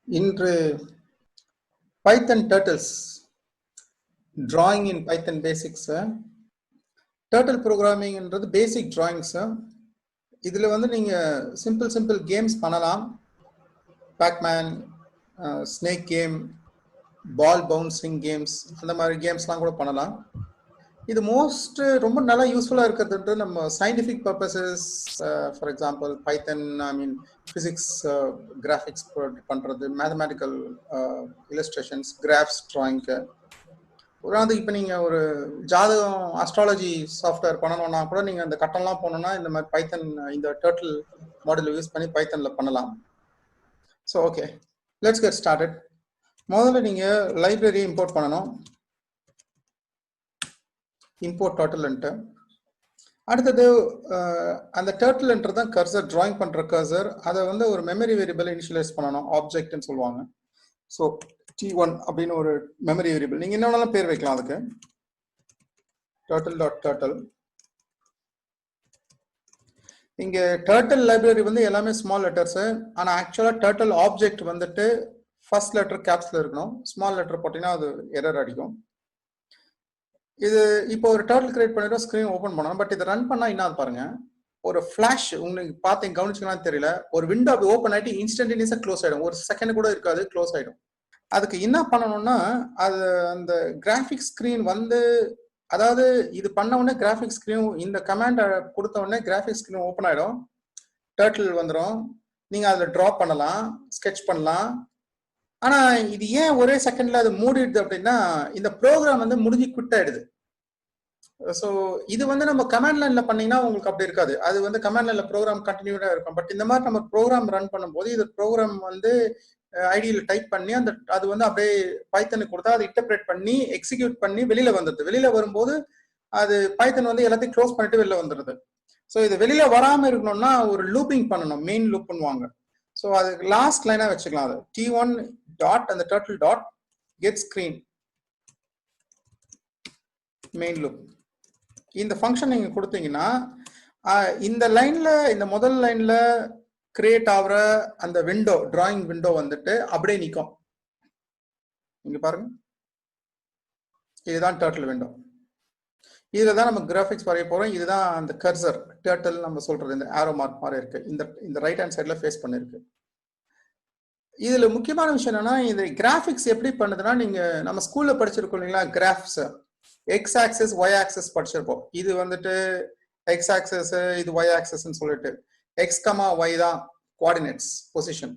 In Python turtles, drawing in Python basics, turtle programming என்றது basic drawings. இதில் வந்து நீங்கள் simple games பண்ணலாம். Pac-Man, snake game, ball bouncing games, அந்த மாதிரி கேம்ஸ்லாம் கூட பண்ணலாம். இது மோஸ்ட் ரொம்ப நல்லா யூஸ்ஃபுல்லாக இருக்கிறது நம்ம scientific purposes, for example Python, I mean physics graphics பண்ணுறது, மேத்தமேட்டிக்கல் இல்லஸ்ட்ரேஷன்ஸ், கிராஃப்ஸ் ட்ராயிங்க்கு. உதாரணத்துக்கு இப்போ நீங்கள் ஒரு ஜாதகம் அஸ்ட்ராலஜி சாஃப்ட்வேர் பண்ணணும்னா கூட நீங்கள் அந்த கட்டம்லாம் போனோம்னா இந்த மாதிரி பைத்தன், இந்த டர்ட்டில் மாடல் யூஸ் பண்ணி பைத்தனில் பண்ணலாம். So okay, let's get started. முதல்ல நீங்கள் லைப்ரரி இம்போர்ட் பண்ணணும். import turtle enter. அடுத்தது அந்த turtle enter தான் கர்சர், drawing பண்ற கர்சர். அதை வந்து ஒரு மெமரி வேரியபிள் இனிஷியலைஸ் பண்ணணும், ஆப்ஜெக்ட்னு சொல்லுவாங்க. ஸோ t1 அப்படின்னு ஒரு மெமரி வேரியபிள், நீங்க என்னென்னலாம் பேர் வைக்கலாம் அதுக்கு. turtle.Turtle. இங்க turtle லைப்ரரி வந்து எல்லாமே ஸ்மால் லெட்டர்ஸ். ஆனா ஆக்சுவலா turtle ஆப்ஜெக்ட் வந்துட்டு ஃபர்ஸ்ட் லெட்டர் கேப்ஸ்ல இருக்கணும். ஸ்மால் லெட்டர் போட்டீங்கன்னா அது எரர் அடிக்கும். இது இப்போ ஒரு டர்ட்டில் கிரியேட் பண்ணிட்டு ஸ்க்ரீன் ஓப்பன் பண்ணணும். பட் இதை ரன் பண்ணா என்ன பாருங்க, ஒரு ஃபிளாஷ் உங்களுக்கு பார்த்து கவனிச்சுக்கலாம் தெரியல, ஒரு விண்டோ அப்படி ஓப்பன் ஆகிட்டு இன்ஸ்டன்டேனியஸா க்ளோஸ் ஆயிடும். ஒரு செகண்ட் கூட இருக்காது, க்ளோஸ் ஆயிடும். அதுக்கு என்ன பண்ணணும்னா, அது அந்த கிராஃபிக் ஸ்க்ரீன் வந்து, அதாவது இது பண்ண உடனே கிராஃபிக் ஸ்க்ரீன், இந்த கமாண்ட் கொடுத்த உடனே கிராஃபிக் ஸ்க்ரீன் ஓப்பன் ஆயிடும், டர்ட்டில் வந்துடும். நீங்க அதில் ட்ரா பண்ணலாம், ஸ்கெட்ச் பண்ணலாம். ஆனா இது ஏன் ஒரே செகண்ட்ல அது மூடிடுது அப்படின்னா, இந்த ப்ரோக்ராம் வந்து முடிஞ்சு குவிட் ஆயிடுது. ஸோ இது வந்து நம்ம கமாண்ட் லைன்ல பண்ணீங்கன்னா உங்களுக்கு அப்படி இருக்காது. அது வந்து கமாண்ட் லைன்ல ப்ரோக்ராம் கண்டினியூடா இருக்கும். பட் இந்த மாதிரி நம்ம ப்ரோக்ராம் ரன் பண்ணும்போது இது ப்ரோக்ராம் வந்து ஐடியில் டைப் பண்ணி அந்த அது வந்து அப்படியே பைத்தனுக்கு கொடுத்தா அது இன்டர்பிரேட் பண்ணி எக்ஸிக்யூட் பண்ணி வெளியில வந்துடுது. வெளியில வரும்போது அது பைத்தன் வந்து எல்லாத்தையும் க்ளோஸ் பண்ணிட்டு வெளில வந்துடுது. ஸோ இது வெளியில வராம இருக்கணும்னா ஒரு லூப்பிங் பண்ணணும், மெயின் லூப் பண்ணுவாங்க. ஸோ அதுக்கு லாஸ்ட் லைனா வச்சுக்கலாம். அது t1 டாட் அந்த turtle dot get screen main loop. இந்த ஃபங்க்ஷன் நீங்க கொடுத்தீங்கன்னா இந்த லைன்ல, இந்த முதல் லைன்ல கிரியேட் ஆகிற அந்த விண்டோ, டிராயிங் விண்டோ வந்துட்டு அப்படியே நிற்கும். இங்க பாருங்க, இதுதான் டர்ட்டில் விண்டோ. இதுல தான் நம்ம கிராஃபிக்ஸ் வரைய போறோம். இதுதான் அந்த கர்சர், டர்ட்டில் நம்ம சொல்றது, இந்த ஆரோ மார்க் மாதிரி இருக்கு. இந்த ரைட் ஹேண்ட் சைட்ல ஃபேஸ் பண்ணிருக்கு. இதுல முக்கியமான விஷயம் என்னன்னா, இந்த கிராஃபிக்ஸ் எப்படி பண்ணுதுன்னா, நீங்க நம்ம ஸ்கூல்ல படிச்சிருக்கோம் இல்லைங்களா, graphs X axis Y axis படிச்சிருப்போம். இது வந்துட்டு எக்ஸ் ஆக்சிஸ், இது ஒய் ஆக்சிஸ்ன்னு சொல்லிட்டு எக்ஸ் கமா ஒய் தான் கோஆர்டினேட்ஸ் பொசிஷன்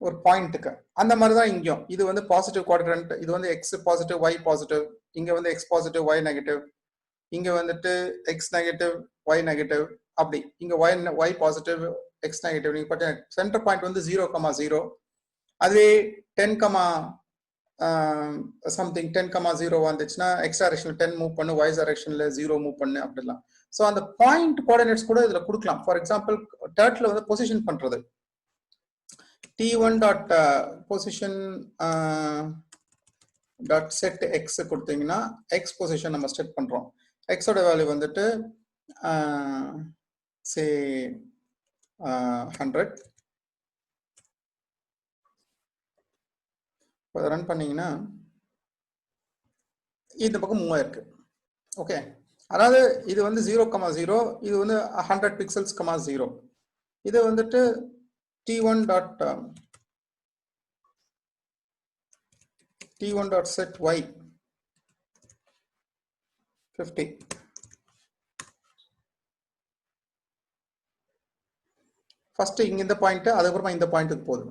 ஒரு பாயிண்ட்டுக்கு. அந்த மாதிரி தான் இங்கேயும் இது வந்து பாசிட்டிவ் குவாட்ரண்ட், இது வந்து எக்ஸ் பாசிட்டிவ் ஒய் பாசிட்டிவ், இங்க வந்து எக்ஸ் பாசிட்டிவ் ஒய் நெகட்டிவ், இங்க வந்துட்டு எக்ஸ் நெகட்டிவ் ஒய் நெகட்டிவ், அப்படி இங்க ஒய் பாசிட்டிவ் எக்ஸ் நெகட்டிவ். நீங்க பார்த்தீங்கன்னா சென்டர் பாயிண்ட் வந்து 0,0. அதுவே 10, சம்திங் 10,0 வந்துச்சுன்னா எக்ஸ் டைரக்ஷன்ல 10 மூவ் பண்ணு, ஒய் டைரக்ஷன்ல 0 மூவ் பண்ணு, அப்படிலாம். ஸோ அந்த பாயிண்ட் கோஆர்டினேட்ஸ் கூட இதுல கொடுக்கலாம். ஃபார் எக்ஸாம்பிள் டர்ட்டில் வந்து பொசிஷன் பண்றது, t1 dot position dot set X கொடுத்தீங்கன்னா எக்ஸ் பொசிஷன் நம்ம செட் பண்றோம். எக்ஸோட வேல்யூ வந்துட்டு சே 100. ரன் பண்ணீங்கன்னா இந்த பக்கம் மூவ் ஆயிருக்கு. ஓகே, அதாவது இது வந்து 0,0, இது வந்து 100 பிக்சல்ஸ், 0. இது வந்துட்டு t1 dot set y 50. First இங்க இந்த பாயிண்ட், அதுக்கப்புறமா இந்த பாயிண்ட்டுக்கு போகுது.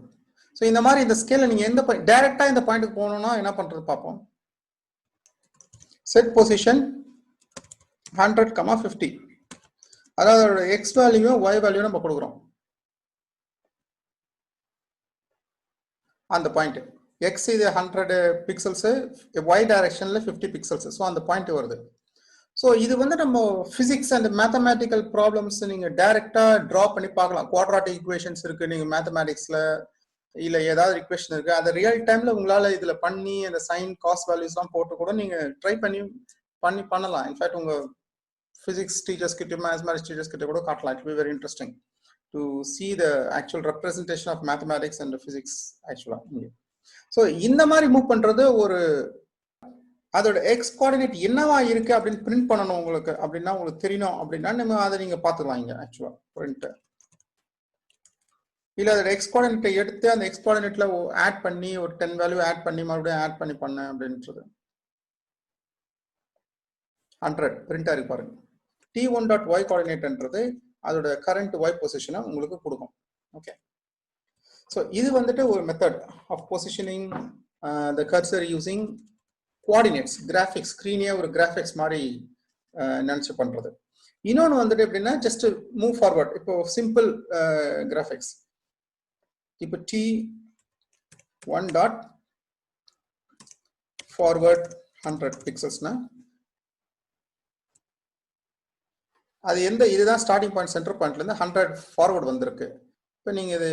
ஸோ இந்த மாதிரி இந்த ஸ்கேல நீங்க எந்த டைரக்டா இந்த பாயிண்ட்டுக்கு போகணும்னா என்ன பண்றது பார்ப்போம். Set position 100,50. அதாவது எக்ஸ் வேல்யூ ஒய் வேல்யூ நம்ம கொடுக்குறோம். அந்த பாயிண்ட் எக்ஸ் இது 100 பிக்சல்ஸ், ஒய் டைரக்ஷன்ல 50 பிக்சல்ஸ். ஸோ அந்த பாயிண்ட் வருது. ஸோ இது வந்து நம்ம பிசிக்ஸ் அண்ட் மேத்தமேட்டிக்கல் ப்ராப்ளம்ஸ் நீங்க டைரக்டா டிரா பண்ணி பார்க்கலாம். குவாட்ராட்டிக் ஈக்குவேஷன்ஸ் இருக்கு நீங்க மேத்தமேட்டிக்ஸ்ல, இல்ல ஏதாவது ஈக்குவேஷன் இருக்கு, அதை ரியல் டைம்ல உங்களால இதுல பண்ணி அந்த சைன் காஸ் வேல்யூஸ் எல்லாம் போட்டு கூட நீங்க ட்ரை பண்ணலாம். இன்ஃபேக்ட் உங்க பிசிக்ஸ் டீச்சர்ஸ் கிட்ட, மேத்தமேட்டிக்ஸ் டீச்சர்ஸ் கிட்ட கூட காட்டலாம். It be very interesting. to see the actual representation of mathematics and physics actually. So இந்த மாதிரி மூவ் பண்றது ஒரு அதோட எக்ஸ் கோஆர்டினேட் என்னவா இருக்கு அப்படின்னு பிரிண்ட் பண்ணணும் உங்களுக்கு அப்படின்னா உங்களுக்கு தெரியணும் அப்படின்னா நம்ம அதை நீங்க பாத்துக்கலாம் இங்க ஆக்சுவலா பிரிண்ட் இல்ல அதோட எக்ஸ் கோஆர்டினேட்டை எடுத்து அந்த எக்ஸ் கோஆர்டினேட்ல ஆட் பண்ணி ஒரு 10 வேல்யூ ஆட் பண்ணி மறுபடியும் ஆட் பண்ணி பண்ண அப்படின்றது 100 பிரிண்ட் ஆகி பாருங்க. t1.y கோஆர்டினேட்ன்றது அதோட கரண்ட் y பொசிஷனை உங்களுக்கு கொடுக்கும். ஓகே, ஸோ இது வந்துட்டு ஒரு method of positioning the cursor using coordinates graphics ஸ்க்ரீனே ஒரு கிராஃபிக்ஸ் மாதிரி நினைச்சு பண்றது. இன்னொன்று வந்துட்டு எப்படின்னா ஜஸ்ட் மூவ் ஃபார்வர்ட். இப்போ சிம்பிள் கிராஃபிக்ஸ் இப்போ t1.forward 100 பிக்சல்ஸ்னா அது எந்த இதுதான் ஸ்டார்டிங் பாயிண்ட் சென்டர் பாயிண்ட்ல இருந்து 100 ஃபார்வர்ட் வந்திருக்கு. இப்போ நீங்க இது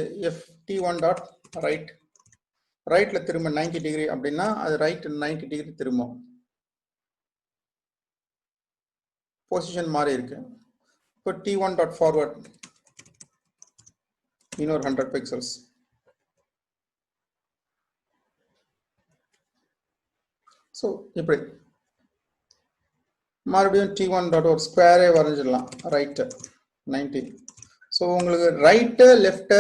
t1.right ரைட்ல திரும்ப 90 டிகிரி அப்படின்னா அது ரைட் 90 டிகிரி திரும்பும். பொசிஷன் மாறி இருக்கு. இப்போ t1.forward இன்னொரு 100 பிக்சல்ஸ். ஸோ இப்படி மறுபடியும் t1.1 ஸ்கொயரே வரைஞ்சிடலாம் ரைட் 90. ஸோ உங்களுக்கு ரைட்டு லெஃப்ட்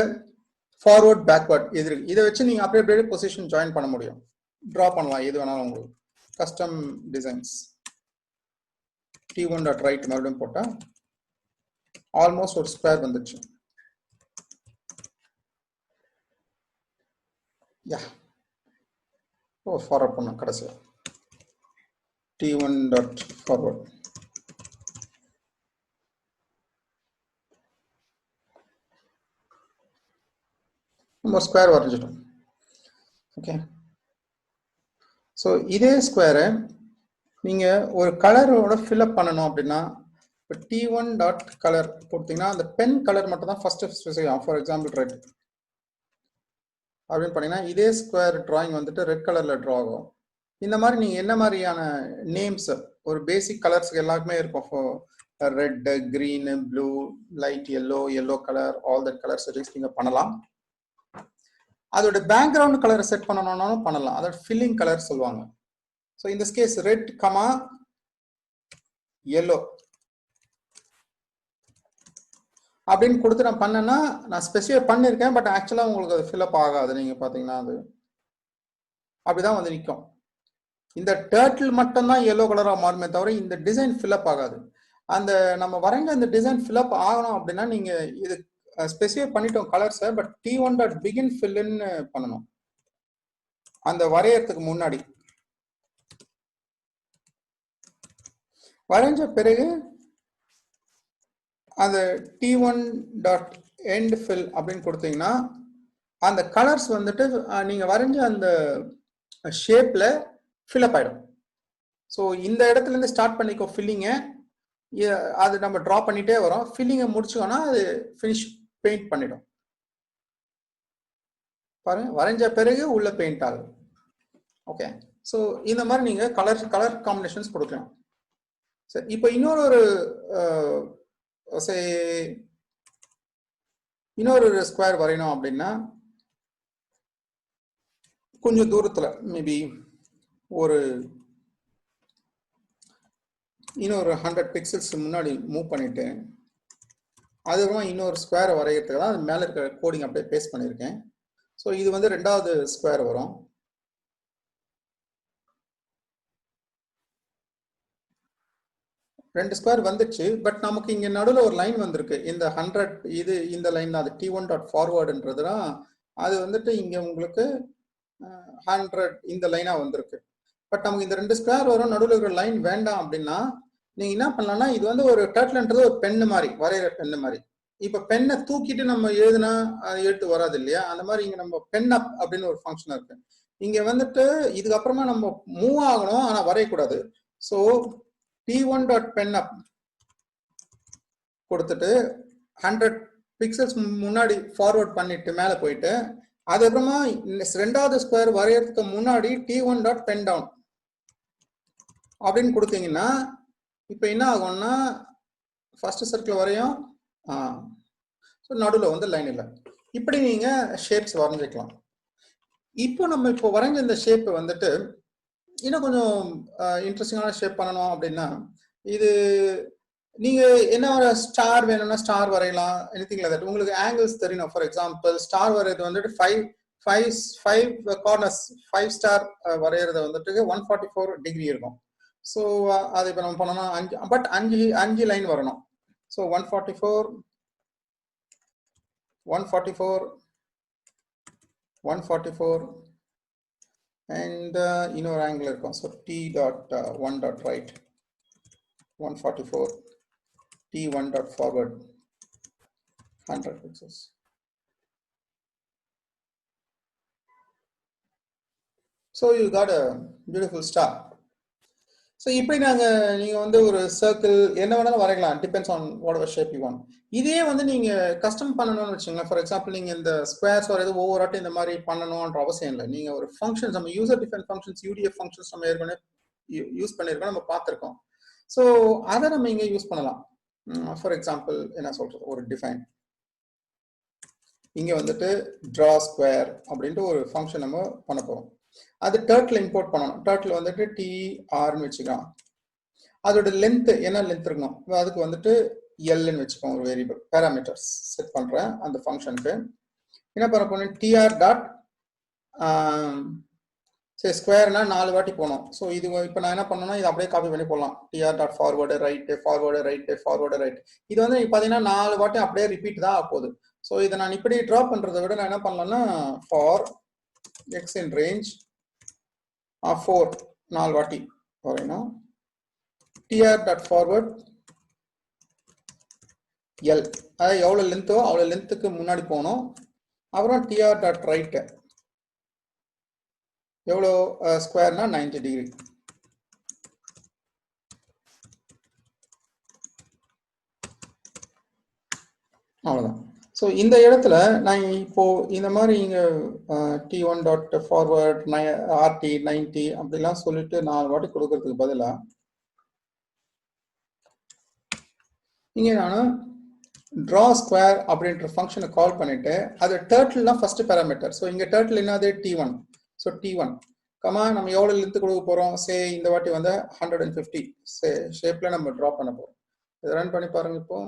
ஃபார்வர்ட் பேக்வர்ட் இது இருக்கு. இதை வச்சு நீங்க அப்படியே பொசிஷன் ஜாயின் பண்ண முடியும், ட்ரா பண்ணலாம் எது வேணாலும் உங்களுக்கு. கஸ்டம் டிசைன்ஸ் t1.right மறுபடியும் போட்டா ஆல்மோஸ்ட் ஒரு ஸ்கொயர் வந்துச்சு. யா ஃபார்வர்ட் பண்ண கடைசியா t1.forward நம்ம ஸ்கொயர் வரைஞ்சிட்டோம். ஓகே, ஸோ இதே ஸ்கொயரை நீங்க ஒரு கலரோட ஃபில்அப் பண்ணணும் அப்படின்னா இப்போ t1.color போட்டீங்கன்னா அந்த பென் கலர் மட்டும் தான் ஃபர்ஸ்ட் ஸ்பெசிஃபை ஆகும். ஃபார் எக்ஸாம்பிள் ரெட் அப்படின்னு பண்ணீங்கன்னா இதே ஸ்கொயர் டிராயிங் வந்துட்டு ரெட் கலர்ல ட்ரா ஆகும். இந்த மாதிரி நீங்க என்ன மாதிரியான நேம்ஸ் ஒரு பேசிக் கலர்ஸ்க்கு எல்லாருக்குமே இருக்கும். Red, green, blue, light yellow colour, all that colour settings நீங்க பண்ணலாம். அதோட பேக்ரவுண்ட் கலரை செட் பண்ணணும்னாலும் பண்ணலாம். அதோட ஃபில்லிங் கலர் சொல்லுவாங்க. ஸோ இந்த கேஸ் ரெட் கமா எல்லோ அப்படின்னு கொடுத்து நான் பண்ணேன்னா நான் ஸ்பெசிஃபை பண்ணியிருக்கேன். பட் ஆக்சுவலா உங்களுக்கு அது ஃபில்அப் ஆகாது. நீங்க பாத்தீங்கன்னா அது அப்படிதான் வந்து நிற்கும். இந்த டர்ட்டில் மட்டும் தான் எல்லோ கலரா மாறுமே தவிர இந்த டிசைன் ஃபில்அப் ஆகாது. அந்த நம்ம வரைஞ்ச அந்த டிசைன் ஃபில்அப் ஆகணும் அப்படின்னா நீங்க இது ஸ்பெசிஃபை பண்ணிட்டோம் கலர்ஸை. பட் t1.begin fill in பண்ணணும் அந்த வரையறதுக்கு முன்னாடி. வரைஞ்ச பிறகு அந்த t1.end fill அப்படின்னு கொடுத்தீங்கன்னா அந்த கலர்ஸ் வந்துட்டு நீங்க வரைஞ்ச அந்த ஷேப்ல ஃபில்அப் ஆயிடும். ஸோ இந்த இடத்துல இருந்து ஸ்டார்ட் பண்ணிக்கோ ஃபில்லிங்க. அது நம்ம ட்ரா பண்ணிட்டே வரோம். ஃபில்லிங்கை முடிச்சோம்னா அது ஃபினிஷ் பெயிண்ட் பண்ணிடும். பாருங்க, வரைஞ்ச பிறகு உள்ள பெயிண்ட் ஆகுது. ஓகே, ஸோ இந்த மாதிரி நீங்க கலர் காம்பினேஷன்ஸ் கொடுக்கலாம். சரி, இப்போ இன்னொரு ஸ்கொயர் வரையணும் அப்படின்னா கொஞ்சம் தூரத்துல மேபி ஒரு இன்னொரு 100 பிக்சல்ஸ் முன்னாடி மூவ் பண்ணிட்டு அதுக்கப்புறம் இன்னொரு ஸ்கொயரை வரைகிறதுக்கு தான் அது மேலே இருக்கிற கோடிங் அப்படியே பேஸ்ட் பண்ணியிருக்கேன். ஸோ இது வந்து ரெண்டாவது ஸ்கொயர் வரும். ரெண்டு ஸ்கொயர் வந்துச்சு. பட் நமக்கு இங்க நடுவில் ஒரு லைன் வந்திருக்கு. இந்த 100 இது இந்த லைன் தான் அது t1.forwardன்றதுதான். அது வந்துட்டு இங்க உங்களுக்கு 100 இந்த லைனா வந்திருக்கு. பட் நமக்கு இந்த ரெண்டு ஸ்கொயர் வரும், நடுவில் இருக்கிற லைன் வேண்டாம் அப்படின்னா நீங்க என்ன பண்ணலாம்னா இது வந்து ஒரு டர்ட்டில்ன்றது ஒரு பென்னு மாதிரி, வரைகிற பென்னு மாதிரி. இப்ப பெண்ணை தூக்கிட்டு நம்ம எழுதுனா அது எழுத்து வராது இல்லையா? அந்த மாதிரி இங்க நம்ம பென் அப் அப்படின்னு ஒரு ஃபங்க்ஷன் இருக்கு. இங்க வந்துட்டு இதுக்கப்புறமா நம்ம மூவ் ஆகணும், ஆனா வரையக்கூடாது. ஸோ t1.penup கொடுத்துட்டு 100 பிக்சல்ஸ் முன்னாடி ஃபார்வர்ட் பண்ணிட்டு மேலே போயிட்டு அதுக்கப்புறமா ரெண்டாவது ஸ்கொயர் வரையறதுக்கு முன்னாடி t1.pendown அப்படின்னு கொடுத்தீங்கன்னா இப்போ என்ன ஆகும்னா ஃபர்ஸ்ட் சர்க்கிள் வரையும். ஸோ நடுவில் வந்து லைன் இல்லை. இப்படி நீங்கள் ஷேப்ஸ் வரைஞ்சிக்கலாம். இப்போ நம்ம இப்போ வரைஞ்ச இந்த ஷேப் வந்துட்டு இன்னும் கொஞ்சம் இன்ட்ரெஸ்டிங்கான ஷேப் பண்ணணும் அப்படின்னா, இது நீங்க என்ன ஒரு ஸ்டார் வேணும்னா ஸ்டார் வரையலாம். Anything like that. உங்களுக்கு ஆங்கிள்ஸ் தெரியணும். ஃபார் எக்ஸாம்பிள் ஸ்டார் வரையறது வந்துட்டு 5 கார்னர்ஸ் 5 ஸ்டார் வரையறது வந்துட்டு 144 டிகிரி இருக்கும். ஸோ அது இப்போ நம்ம பண்ணோம்னா 5 லைன் வரணும். ஸோ 144 144 144 and இன்னொரு ஆங்கிள் இருக்கும். So t.1.right 144 t1.forward 100 pixels. So you got a beautiful star. So இப்படி நீங்க வந்து ஒரு சர்க்கிள் என்ன வேணாலும் வரையலாம். Depends on whatever shape you want. இதே வந்து நீங்க கஸ்டம் பண்ணணும்னு வச்சுக்கோங்க. ஃபார் எக்ஸாம்பிள் நீங்க இந்த ஸ்கொயர்ஸ் வர ஏதோ ஒவ்வொரு இந்த மாதிரி பண்ணணும்ன்ற அவசியம் இல்லை. நீங்க ஒரு ஃபங்க்ஷன்ஸ் நம்ம user define functions UDF functions நம்ம ஏற்கனவே யூஸ் பண்ணியிருக்கோம், நம்ம பார்த்துருக்கோம். ஸோ அதை நம்ம இங்கே யூஸ் பண்ணலாம். ஃபார் எக்ஸாம்பிள் என்ன சொல்றது, ஒரு டிஃபைன் இங்க வந்துட்டு drawsquare அப்படின்ட்டு ஒரு ஃபங்க்ஷன் நம்ம பண்ண போறோம். அது turtle இம்போர்ட் பண்ணணும். turtle வந்துட்டு tr வச்சுக்கலாம். அதோட லென்த் என்ன லென்த் இருக்கணும், அதுக்கு வந்துட்டு Lன்னு வச்சுக்கோங்க. ஒரு வேரியபிள் பேராமீட்டர்ஸ் செட் பண்றேன் அந்த ஃபங்க்ஷனுக்கு. என்ன பண்ண போறேன், tr டாட் சரி ஸ்கொயர்னா 4 வாட்டி போகணும். ஸோ இது இப்போ நான் என்ன பண்ணணும்னா இது அப்படியே காப்பி பண்ணி போடலாம். tr.forward right forward right forward right. இது வந்து பார்த்தீங்கன்னா 4 வாட்டி அப்படியே ரிப்பீட் தான் ஆகுது. ஸோ இதை நான் இப்படி ட்ரா பண்றதை விட நான் என்ன பண்ணலாம்னா ஃபார் எக்ஸ் இன் ரேஞ்ச் 4 4 வாட்டி வரையணும். tr.forward L, அதாவது எவ்வளோ லென்த்தோ அவ்வளோ லென்த்துக்கு முன்னாடி போகணும். அப்புறம் tr.right எவ்வளோ ஸ்கொயர்னா 90 டிகிரி. அவ்வளோதான். ஸோ இந்த இடத்துல நான் இப்போ இந்த மாதிரி இங்கே t1.forward RT 90 அப்படிலாம் சொல்லிட்டு 4 வாட்டி கொடுக்கறதுக்கு பதிலாக இங்கே நான் drawsquare அப்படின்ற ஃபங்க்ஷனை கால் பண்ணிட்டு அது turtleனா ஃபர்ஸ்ட் பேராமீட்டர். ஸோ இங்கே turtle என்னது t1. ஸோ t1 கமா நம்ம எவ்வளோ லென்த் கொடுக்க போகிறோம், சே இந்த வாட்டி வந்து 150 ஷேப்பில் நம்ம ட்ரா பண்ண போகிறோம். இதை ரன் பண்ணி பாருங்க. இப்போ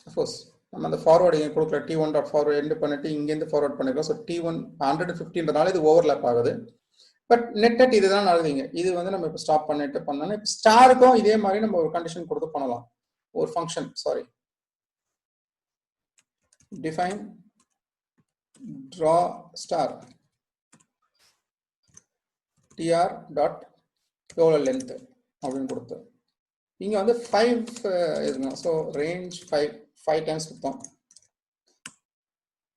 அஃப்கோர்ஸ் நம்ம அந்த ஃபார்வர்டு இங்கே கொடுக்கல, t1.forward எண்டு பண்ணிட்டு இங்கேருந்து ஃபார்வர்ட் பண்ணிக்கலாம். ஸோ t1 150ன்றனால இது ஓவர்லேப் ஆகுது. பட் நெட் இதுதான் நடக்குதுங்க. இது வந்து நம்ம இப்போ ஸ்டாப் பண்ணிட்டு பண்ணோம்னா இப்போ ஸ்டாருக்கும் இதே மாதிரி நம்ம ஒரு கண்டிஷன் கொடுத்து பண்ணலாம். ஒரு function sorry define drawstar tr dot எவ்வளோ லென்த் அப்படின்னு கொடுத்து இங்கே வந்து 5 இருக்கணும். ஸோ ரேஞ்ச் 5 டைம்ஸ் கொடுத்தோம்.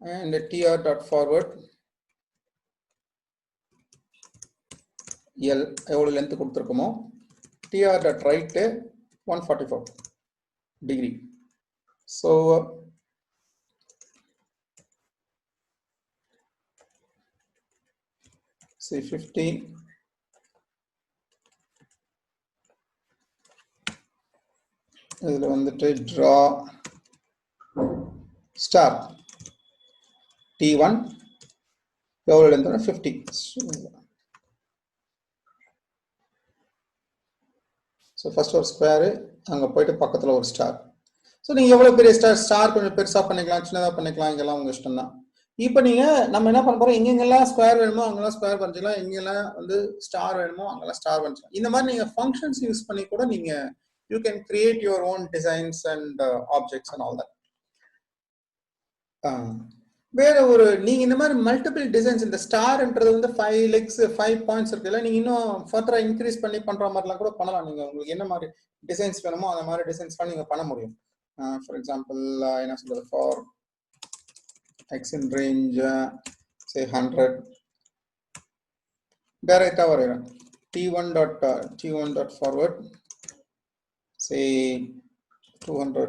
அண்ட் tr.forward L எவ்வளோ லென்த் கொடுத்துருக்கோமோ tr.right 144 டிகிரி. ஸோ say 50 இதில் வந்துட்டு draw star t1 எவ்வளோ லென்த்னா 50. ஸோ ஃபர்ஸ்ட் ஒரு ஸ்கொயரு, அங்கே போயிட்டு பக்கத்தில் ஒரு ஸ்டார். ஸோ நீங்கள் எவ்வளோ பெரிய ஸ்டார் கொஞ்சம் பெருசாக பண்ணிக்கலாம், சின்னதாக பண்ணிக்கலாம், இங்கெல்லாம் உங்கள் இஷ்டம் தான். இப்போ நீங்கள் நம்ம என்ன பண்ண போகிறோம், எங்கெங்கெல்லாம் ஸ்கொயர் வேணுமோ அங்கெல்லாம் ஸ்கொயர் பண்ணிக்கலாம், எங்கெல்லாம் வந்து ஸ்டார் வேணுமோ அங்கெல்லாம் ஸ்டார் பண்ணிக்கலாம். இந்த மாதிரி நீங்கள் ஃபங்க்ஷன்ஸ் யூஸ் பண்ணி கூட நீங்கள் you can create your own designs and objects and all that. வேற ஒரு நீங்க இந்த மாதிரி மல்டிபிள் டிசைன்ஸ், இந்த ஸ்டார்ன்றது வந்து 5 லெக்ஸ் 5 பாயிண்ட்ஸ் இருக்குல்ல, நீங்க இன்னும் ஃபர்தரா இன்க்ரீஸ் பண்ணி பண்ற மாதிரிலாம் கூட பண்ணலாம். நீங்க உங்களுக்கு என்ன மாதிரி டிசைன்ஸ் வேணுமோ அந்த மாதிரி டிசைன்ஸ்லாம் நீங்க பண்ண முடியும். ஃபார் எக்ஸாம்பிள் என்ன சொல்றது, ஃபார் எக்ஸ் இன் ரேஞ்ச் சே 100 டைரக்டா வரையறேன். t1.forward say 200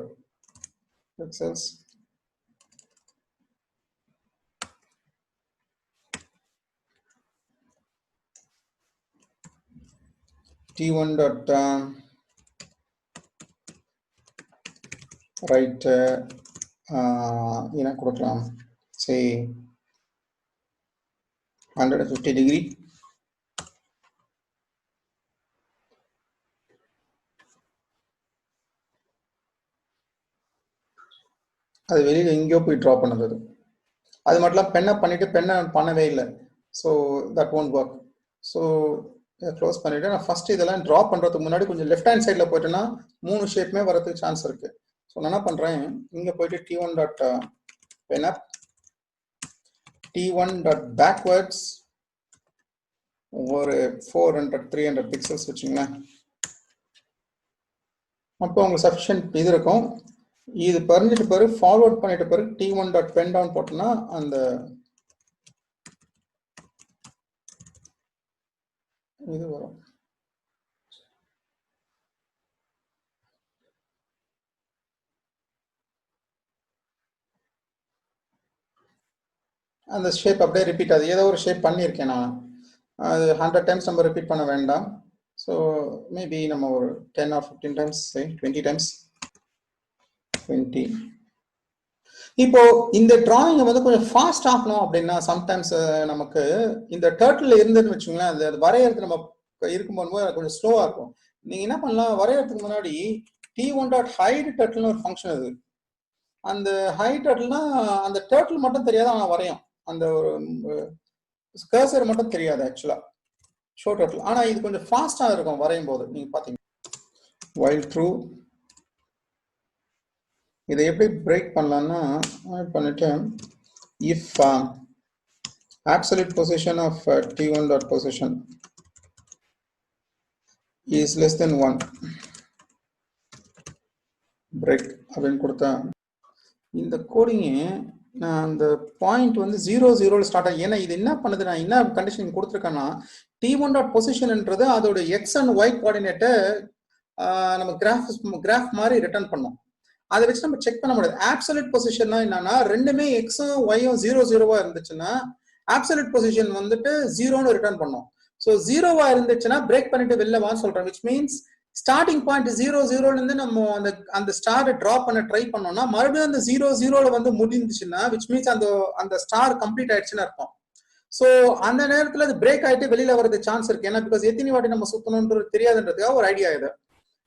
pixels. t1 dot right என்ன கொடுக்கலாம், say 150 degree. அது வெளியில் எங்கேயோ போய் ட்ரா பண்ணது. அது மட்டும் பெண்ணை பண்ணிட்டு பெண்ணை பண்ணவே இல்லை. So that won't work. So close பண்ணிவிட்டு நான் ஃபஸ்ட்டு இதெல்லாம் ட்ரா பண்ணுறதுக்கு முன்னாடி கொஞ்சம் லெஃப்ட் ஹேண்ட் சைடில் போயிட்டேன்னா 3 ஷேப்புமே வரதுக்கு சான்ஸ் இருக்குது. ஸோ நான் என்ன பண்ணுறேன், இங்கே போயிட்டு t1 dot பென்அப், t1 dot backwards ஒரு 400-300 பிக்சல்ஸ் வச்சுங்களேன். அப்போ உங்களுக்கு சஃபிஷியன்ட் இது இருக்கும். இது பண்ணிட்டு பிறகு ஃபார்வர்ட் பண்ணிட்டு பிறகு t1 டாட் பென் டவுன் போட்டோம்னா அந்த இது வரும். அந்த ஷேப் அப்படியே ரிப்பீட் ஆகுது. ஏதோ ஒரு ஷேப் பண்ணியிருக்கேன் நான், அது 100 டைம்ஸ் நம்ம ரிப்பீட் பண்ண வேண்டாம். ஸோ மேபி நம்ம ஒரு 10 or 15 டைம்ஸ், 20 டைம்ஸ், 20. இப்போ இந்த டிராயிங்கை வந்து கொஞ்சம் ஃபாஸ்ட் ஆகணும் அப்படின்னா சம்டைம்ஸ் நமக்கு இந்த டர்ட்டில் இருந்துன்னு வச்சுங்களேன், அது வரையறது நம்ம இருக்கும்போது கொஞ்சம் ஸ்லோவாக இருக்கும். நீங்கள் என்ன பண்ணலாம், வரையறதுக்கு முன்னாடி t1 டாட் ஹைட் டர்ட்டில்னு ஒரு ஃபங்க்ஷன் அது. அந்த ஹைட் டர்ட்டில்னா அந்த டர்ட்டில் மட்டும் தெரியாது, ஆனால் வரையும். அந்த ஒரு கர்சர் மட்டும் தெரியாது ஆக்சுவலாக ஷோ டர்ட்டில். ஆனால் இது கொஞ்சம் ஃபாஸ்ட்டாக இருக்கும் வரையும் போது. நீங்கள் பார்த்தீங்க while true. இதை எப்படி பிரேக் பண்ணலாம்னா பண்ணிட்டு if absolute position of t1 dot position is less than 1 break அப்படின்னு கொடுத்தா இந்த கோடிங்கு நான் அந்த பாயிண்ட் வந்து 0 ஸ்டார்ட் ஆகும். ஏன்னா இது என்ன பண்ணுது, நான் என்ன கண்டிஷன் கொடுத்துருக்கேன்னா t1 டாட் பொசிஷன்ன்றது அதோட எக்ஸ் அண்ட் ஒய் கோஆர்டினேட்டை நம்ம கிராஃப் மாதிரி ரிட்டர்ன் பண்ணோம். அதை வச்சு நம்ம செக் பண்ண முடியாது. ஆப்சல்யூட் பொசிஷன்னா என்னன்னா ரெண்டுமே எக்ஸும் ஒய்யும் 0 இருந்துச்சுன்னா ஆப்சல்யூட் பொசிஷன் வந்துட்டு 0ன்னு ரிட்டர்ன் பண்ணோம். ஸோ 0 இருந்துச்சுன்னா பிரேக் பண்ணிட்டு வெளில வான்னு சொல்றேன். விச் மீன்ஸ் ஸ்டார்டிங் பாயிண்ட் 0 இருந்து நம்ம அந்த ஸ்டாரை டிரா பண்ண ட்ரை பண்ணோம்னா மறுபடியும் அந்த 0 வந்து முடிஞ்சுச்சுன்னா விச் மீன்ஸ் அந்த ஸ்டார் கம்ப்ளீட் ஆயிடுச்சுன்னு அர்த்தம். ஸோ அந்த நேரத்தில் அது பிரேக் ஆகிட்டு வெளியில வரதுக்கு சான்ஸ் இருக்கு. ஏன்னா பிகாஸ் எத்தனை வாட்டி நம்ம சுத்தணுன்றது தெரியாதுன்றதுக்காக ஒரு ஐடியா இது.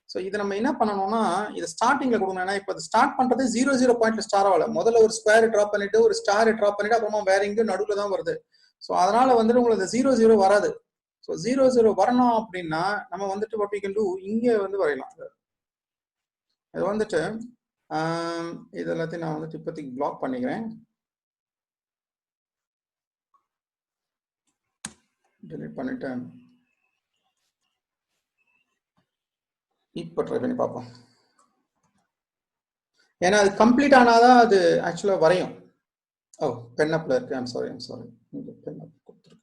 ஸோ இதை நம்ம என்ன பண்ணணும்னா இதை ஸ்டார்டிங்ல கொடுக்கணும். ஏன்னா இப்போ ஸ்டார்ட் பண்றது 0 பாயிண்ட்ல ஸ்டார் ஆகல. முதல்ல ஒரு ஸ்கொயர் ட்ராப் பண்ணிட்டு ஒரு ஸ்டார் ட்ராப் பண்ணிட்டு அப்புறமா வேற எங்கேயும் நடுவில் தான் வருது. ஸோ அதனால வந்துட்டு உங்களுக்கு 0 வராது. ஸோ 0 வரணும் அப்படின்னா நம்ம வந்துட்டு what we can do இங்கே வந்து வரையலாம். இது வந்துட்டு இது எல்லாத்தையும் நான் வந்துட்டு இப்போதைக்கு பிளாக் பண்ணிக்கிறேன், delete பண்ணிட்டேன். இப்போ ட்ரை பண்ணி பார்ப்போம். ஏன்னா அது கம்ப்ளீட் ஆனாதான் அது ஆக்சுவலா வரையும். ஓ பென்னப்ல இருக்கு. ஐம் சாரி பென்னப் கொடுத்துருக்கேன்.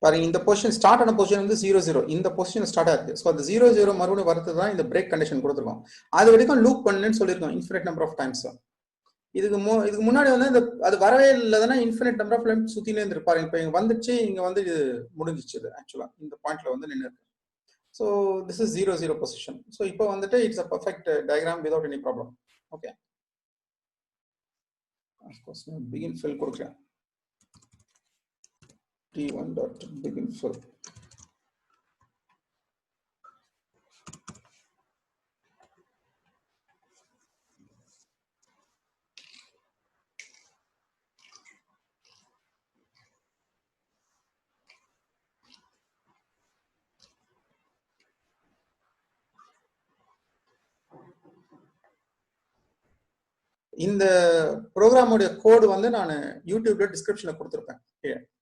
பாருங்க இந்த பொசிஷன் ஸ்டார்ட் ஆன பொசிஷன் வந்து 0 இந்த பொசிஷன் ஸ்டார்ட் ஆயிருக்கு. ஸோ அந்த 0 மறுபடியும் வரது தான் இந்த பிரேக் கண்டிஷன் கொடுத்துருக்கோம். அது வரைக்கும் லூப் பண்ணுன்னு சொல்லியிருக்கோம் இன்ஃபினிட் நம்பர் ஆஃப் டைம்ஸ். இதுக்கு முன்னாடி வந்து இந்த அது வரவே இல்லைன்னா இன்ஃபினிட் நம்பர் ஆஃப் டைம் சுத்தினே இருந்திருப்பாரு. இப்போ இங்க வந்துச்சு, இங்க வந்து இது முடிஞ்சிச்சு. இது ஆக்சுவலா இந்த பாயிண்ட்ல வந்து நின்று இருக்கு. So this is 0 position. So இப்போ வந்துட்டு it's a perfect diagram without any problem. Okay, of course நான் பிகின் ஃபில் கொடுக்குறேன். t1 dot begin fill. இந்த ப்ரோக்ராமோட கோட் வந்து நான் யூடியூப்ல டிஸ்கிரிப்ஷன்ல கொடுத்துருப்பேன்.